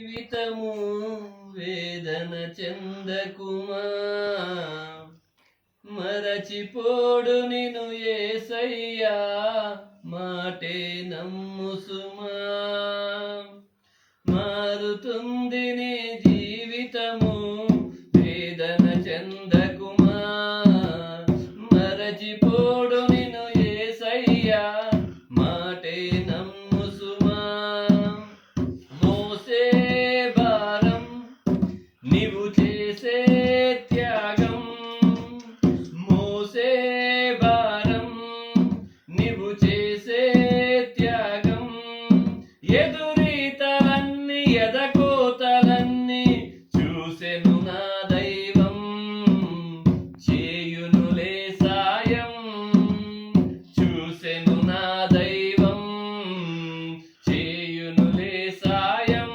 జీవితము వేదన చెందకుమా, మరచిపోడు నిను యేసయ్యా మాటే నమ్ము సుమా. మారుతుంది నీ జీవితము వేదన చెందకుమా, మరచిపోడు నిను యేసయ్యా మాటే నమ్ము సుమా. మోసే భారం నీవు చేసే త్యాగం, మోసే భారం నీవు చేసే త్యాగం, ఎదురీతలన్నీ ఎదకోతలన్నీ చూసెను నా దైవం, చేయునులే సాయం. చూసెను నా దైవం, చేయునులే సాయం.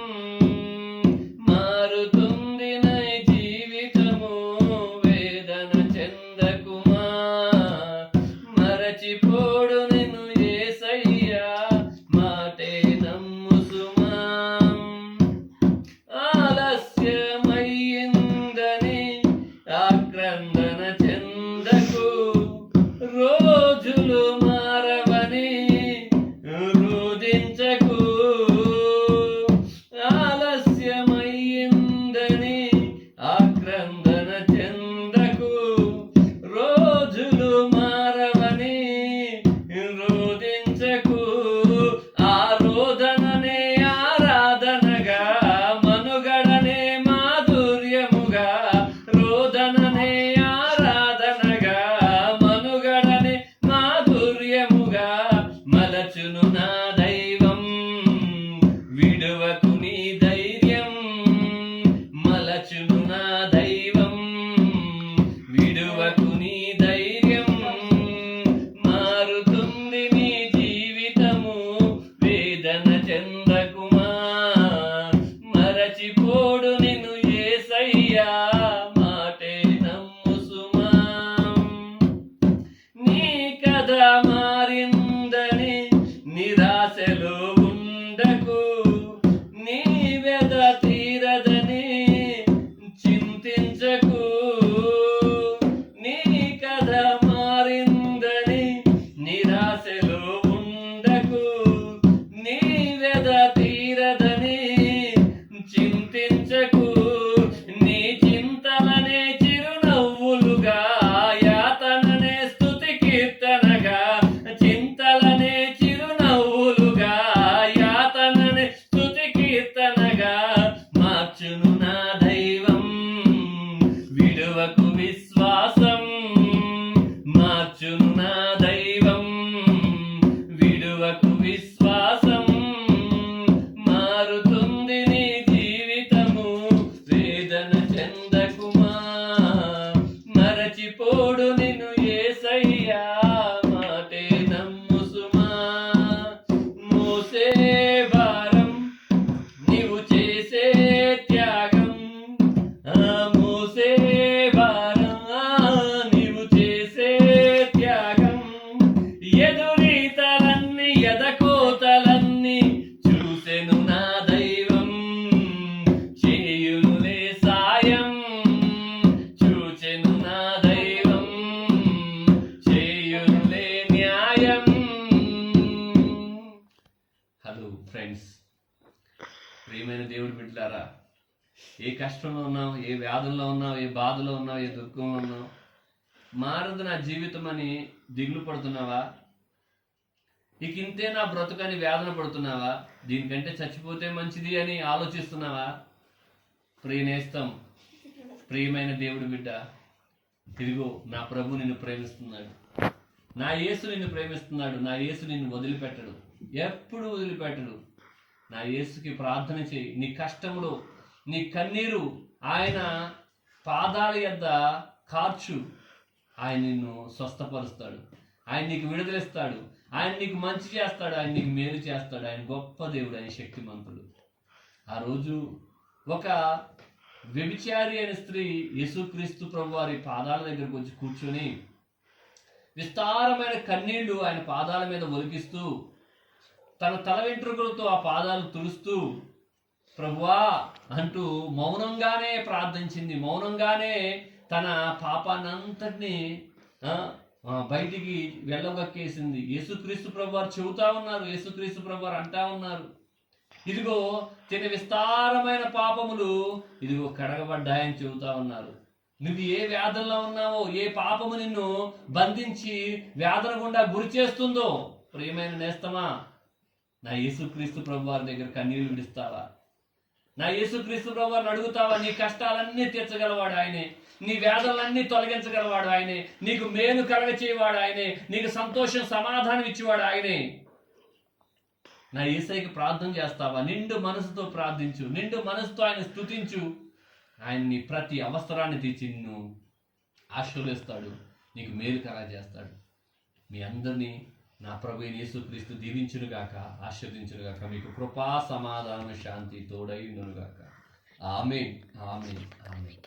మారుతుంది నా జీవితము వేదన చెందకుమా, మరచిపోడు నిన్ను యేసయ్యా మాటే నమ్ము సుమా. ఆలస్యమయ్యిందని ఆక్రందన చెందకు, రోజులు మారవని రోదించకు. ఆలస్యమయ్యిందని ఆక్రందన చెందకు, రోజులు మారవని రోదించకు. ఆరోధననే ఆరాధనగా, మనుగడనే మాధుర్యముగా, రోదననే ఆరాధనగా, మనుగడనే మాధుర్యముగా మలచును నా దైవం. విడువకు నీ ధైర్యం, మలచును నా దైవం. విడువకు నీ ధైర్యం, మారుతుంది నీ జీవితము వేదన చెందకుమా, మరచిపోడు నిన్ను యేసయ్యా మాటే నమ్ము సుమా. నీ కథ మారిందని నిరాశలో ఉండకు, నీ వ్యధ తీరదని చింతించకు. నీ కథ మారిందని నిరాశలో ఉండకు, నీ వ్యధ తీరదని చింతించకు. నీ చింతలనే చిరునవ్వులుగా, యాతననే స్తుతి కీర్తనగా, చింతలనే చిరునవ్వులుగా, యాతననే స్తుతి కీర్తనగా మార్చును నా దైవం. విడువకు విశ్వాసం, మార్చును నా దైవం. విడువకు విశ్వాసం, మారుతుంది నీ జీవితము వేదన చెందకుమా, మరచిపోడు నిన్ను యేసయ్యా మాటే నమ్ము సుమా. మోసే భారం నీవు చేసే త్యాగం, మోసే భారం నీవు చేసే త్యాగం, ఎదురీతలన్నీ ఎదకోతలన్నీ చూసెను నా దైవం, చేయునులే సాయం. చూచెను నా దైవం, చేయునులే న్యాయం. హలో ఫ్రెండ్స్, ప్రియమైన దేవుడి బిడ్డలారా, ఏ కష్టంలో ఉన్నావు, ఏ వ్యాధుల్లో ఉన్నావు, ఏ బాధలో ఉన్నావు, ఏ దుఃఖంలో ఉన్నావు, మారదు నా జీవితం అని దిగులు పడుతున్నావా? ఇక ఇంతే నా బ్రతుకని వేదన పడుతున్నావా? దీనికంటే చచ్చిపోతే మంచిది అని ఆలోచిస్తున్నావా? ప్రియనేస్తం, ప్రియమైన దేవుడి బిడ్డ, ఇదిగో నా ప్రభు నిన్ను ప్రేమిస్తున్నాడు, నా యేసు నిన్ను ప్రేమిస్తున్నాడు. నా యేసు నిన్ను వదిలిపెట్టడు, ఎప్పుడు వదిలిపెట్టడు. నా యేసుకి ప్రార్థన చేయి. నీ కష్టములు, నీ కన్నీరు ఆయన పాదాల యొద్ద కార్చు. ఆయన నిన్ను స్వస్థపరుస్తాడు, ఆయన నీకు విడుదలిస్తాడు, ఆయన నీకు మంచి చేస్తాడు, ఆయన నీకు మేలు చేస్తాడు. ఆయన గొప్ప దేవుడు, ఆయన శక్తిమంతుడు. ఆ రోజు ఒక వ్యభిచారి అయిన స్త్రీ యేసుక్రీస్తు ప్రభు వారి పాదాల దగ్గరకు వచ్చి కూర్చొని విస్తారమైన కన్నీళ్లు ఆయన పాదాల మీద ఒలికిస్తూ తన తల వెంట్రుకలతో ఆ పాదాలు తుడుస్తూ ప్రభువా అంటూ మౌనంగానే ప్రార్థించింది, మౌనంగానే తన పాపానంతటిని బయటికి వెళ్ళగక్కేసింది. యేసుక్రీస్తు ప్రభువారు చెబుతా ఉన్నారు, యేసుక్రీస్తు ప్రభువారు అంటా ఉన్నారు, ఇదిగో తిన విస్తారమైన పాపములు ఇదిగో కడగబడ్డాయని చెబుతా ఉన్నారు. నువ్వు ఏ వేదనలో ఉన్నావో, ఏ పాపము నిన్ను బంధించి వేదన గుండా గురి చేస్తుందో, ప్రియమైన నేస్తమా, నా యేసుక్రీస్తు ప్రభువారి దగ్గర కన్నీళ్లు విడుస్తావా? నా యేసుక్రీస్తు ప్రభువారిని అడుగుతావా? నీ కష్టాలన్నీ తీర్చగలవాడు ఆయనే, నీ వేదనలన్నీ తొలగించగలవాడు ఆయనే, నీకు మేలు కలగ చేయవాడు ఆయనే, నీకు సంతోషం సమాధానం ఇచ్చేవాడు ఆయనే. నా యేసయ్యకి ప్రార్థన చేస్తావా? నిండు మనసుతో ప్రార్థించు, నిండు మనసుతో ఆయన స్తుతించు. ఆయన్ని ప్రతి అవసరాన్ని తీర్చి నిన్ను ఆశీర్వదిస్తాడు, నీకు మేలు కలగజేస్తాడు. మీ అందరినీ నా ప్రభు యేసుక్రీస్తు దీవించునుగాక, ఆశీర్వదించునుగాక. మీకు కృపా సమాధాన శాంతి తోడై ఉండునుగాక. ఆమేన్, ఆమేన్, ఆమేన్.